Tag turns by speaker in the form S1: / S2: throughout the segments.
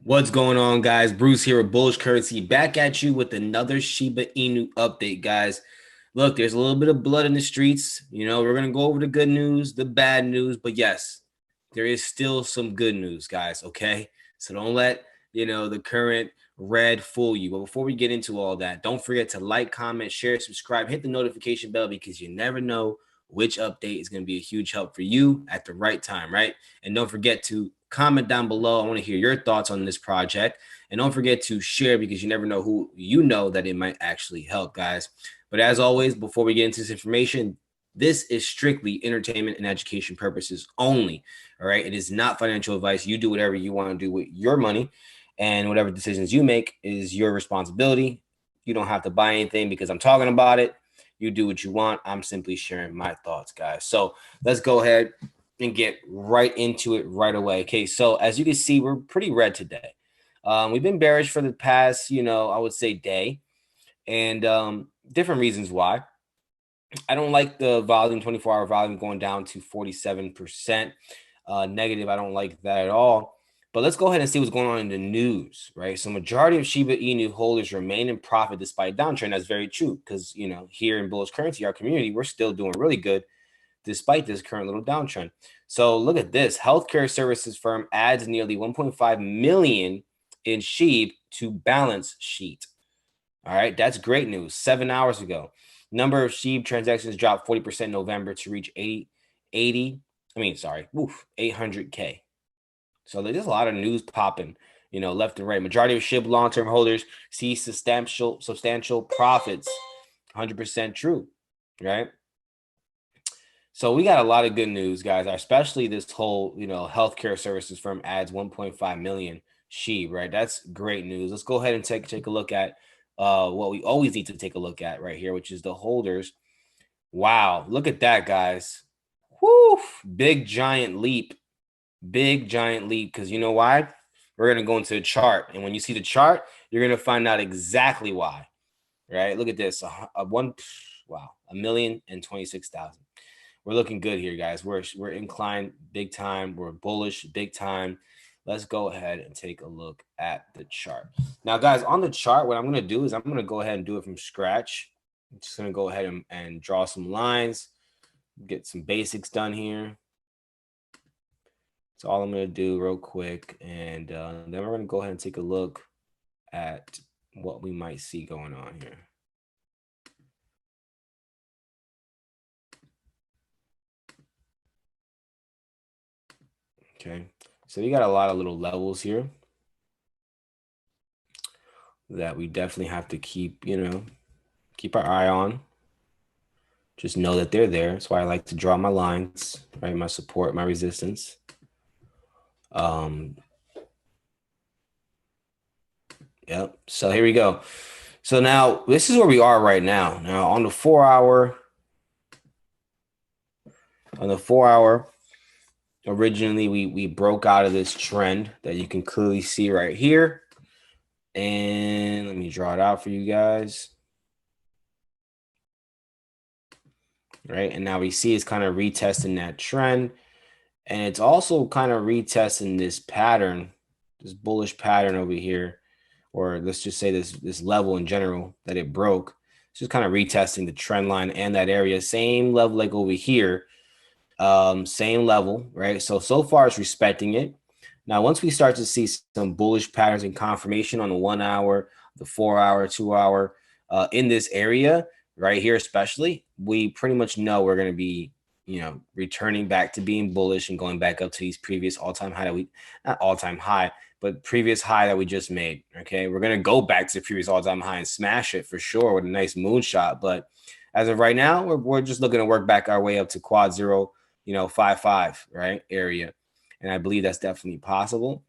S1: What's going on, guys? Bruce here with Bullish Currency, back at you with another Shiba Inu update, guys. Look, there's a little bit of blood in the streets. We're going to go over the good news, the bad news, but yes, there is still some good news, guys, okay? So don't let, the current red fool you. But before we get into all that, don't forget to like, comment, share, subscribe, hit the notification bell because you never know which update is going to be a huge help for you at the right time, right? And don't forget to comment down below. I want to hear your thoughts on this project. And don't forget to share because you never know who you know that it might actually help, guys. But as always, before we get into this information, this is strictly entertainment and education purposes only. All right. It is not financial advice. You do whatever you want to do with your money, and whatever decisions you make is your responsibility. You don't have to buy anything because I'm talking about it. You do what you want. I'm simply sharing my thoughts, guys. So let's go ahead and get right into it right away. Okay, so as you can see, we're pretty red today. We've been bearish for the past, I would say day, and different reasons why. I don't like the volume, 24-hour volume going down to 47% negative. I don't like that at all. But let's go ahead and see what's going on in the news, right? So majority of Shiba Inu holders remain in profit despite downtrend. That's very true because, here in Bullish Currency, our community, we're still doing really good despite this current little downtrend. So look at this. Healthcare services firm adds nearly 1.5 million in Shib to balance sheet. All right, that's great news. 7 hours ago. Number of Shib transactions dropped 40% in November to reach 800K. So there's a lot of news popping, left and right. Majority of Shib long-term holders see substantial profits. 100% true, right? So we got a lot of good news, guys, especially this whole, healthcare services firm adds 1.5 million Shib, right? That's great news. Let's go ahead and take a look at what we always need to take a look at right here, which is the holders. Wow, look at that, guys. Whoo, big giant leap. Big giant leap, because you know why? We're going to go into the chart. And when you see the chart, you're going to find out exactly why, right? Look at this. Wow, 1,026,000. We're looking good here, guys. We're inclined big time. We're bullish big time. Let's go ahead and take a look at the chart. Now, guys, on the chart, what I'm going to do is I'm going to go ahead and do it from scratch. I'm just going to go ahead and draw some lines, get some basics done here. That's all I'm going to do real quick. And then we're going to go ahead and take a look at what we might see going on here. Okay, so we got a lot of little levels here that we definitely have to keep, keep our eye on. Just know that they're there. That's why I like to draw my lines, right? My support, my resistance. Yep. So here we go. So now this is where we are right now. Now on the 4-hour, originally we broke out of this trend that you can clearly see right here. And let me draw it out for you guys. Right, and now we see it's kind of retesting that trend, and it's also kind of retesting this pattern, this bullish pattern over here, or let's just say this level in general that it broke. It's just kind of retesting the trend line and that area, same level like over here, same level, right? So far it's respecting it. Now once we start to see some bullish patterns and confirmation on the 1 hour, the 4-hour, 2-hour in this area right here, especially, we pretty much know we're going to be, returning back to being bullish and going back up to these previous all-time high that we, not all-time high, but previous high that we just made. Okay, we're going to go back to the previous all-time high and smash it for sure with a nice moonshot. But as of right now, we're just looking to work back our way up to quad 0, 5-5, right, area. And I believe that's definitely possible.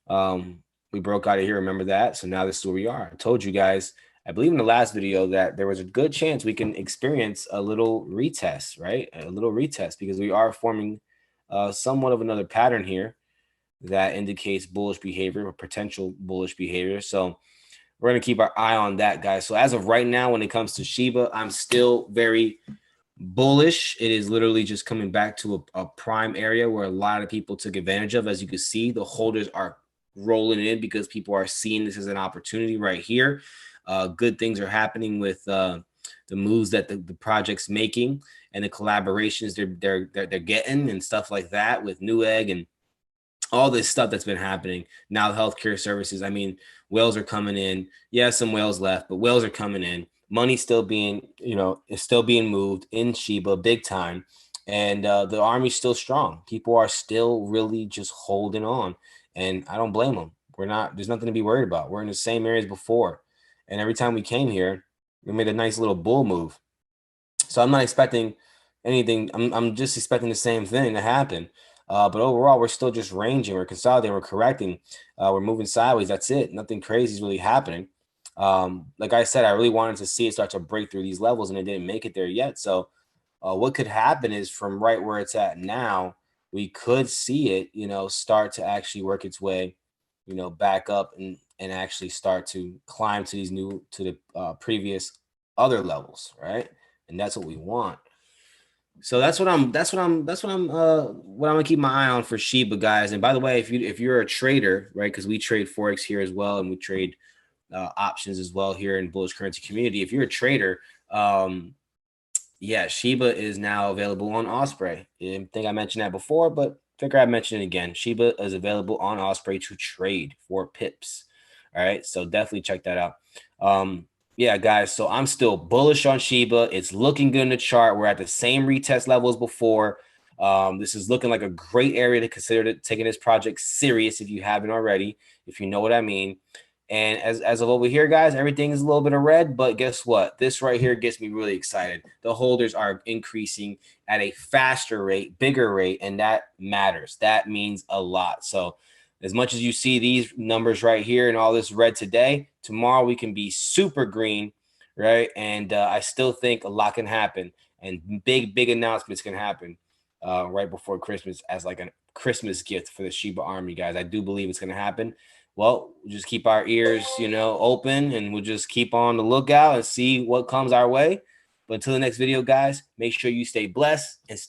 S1: We broke out of here, remember that? So now this is where we are. I told you guys, I believe in the last video, that there was a good chance we can experience a little retest, right? A little retest, because we are forming somewhat of another pattern here that indicates bullish behavior or potential bullish behavior. So we're going to keep our eye on that, guys. So as of right now, when it comes to Shiba, I'm still very bullish. It is literally just coming back to a prime area where a lot of people took advantage of. As you can see, the holders are rolling in because people are seeing this as an opportunity right here. Good things are happening with the moves that the project's making and the collaborations they're getting and stuff like that with Newegg and all this stuff that's been happening now. Healthcare services. I mean, whales are coming in. Yeah, some whales left, but whales are coming in. Money still being, is still being moved in Shiba big time, and the army's still strong. People are still really just holding on, and I don't blame them. We're not. There's nothing to be worried about. We're in the same areas before, and every time we came here, we made a nice little bull move. So I'm not expecting anything. I'm just expecting the same thing to happen. But overall, we're still just ranging. We're consolidating. We're correcting. We're moving sideways. That's it. Nothing crazy is really happening. Like I said, I really wanted to see it start to break through these levels, and it didn't make it there yet. So what could happen is from right where it's at now, we could see it, start to actually work its way, back up and actually start to climb to the previous other levels, right? And that's what we want. So that's what I'm gonna keep my eye on for Shiba, guys. And by the way, if you're a trader, right? Because we trade forex here as well, and we trade options as well here in bullish currency community. If you're a trader, yeah, Shiba is now available on Osprey. I think I mentioned that before, but figure I'd mention it again. Shiba is available on Osprey to trade for pips. All right, so definitely check that out. Yeah, guys, so I'm still bullish on Shiba. It's looking good in the chart. We're at the same retest levels before. This is looking like a great area to consider taking this project serious if you haven't already, if you know what I mean. And as of over here, guys, everything is a little bit of red, but guess what? This right here gets me really excited. The holders are increasing at a faster rate, bigger rate, and that matters. That means a lot. So as much as you see these numbers right here and all this red today, tomorrow we can be super green, right? And I still think a lot can happen, and big announcements can happen right before Christmas as like a Christmas gift for the Shiba Army, guys. I do believe it's going to happen. Well, we'll just keep our ears, open, and we'll just keep on the lookout and see what comes our way. But until the next video, guys, make sure you stay blessed and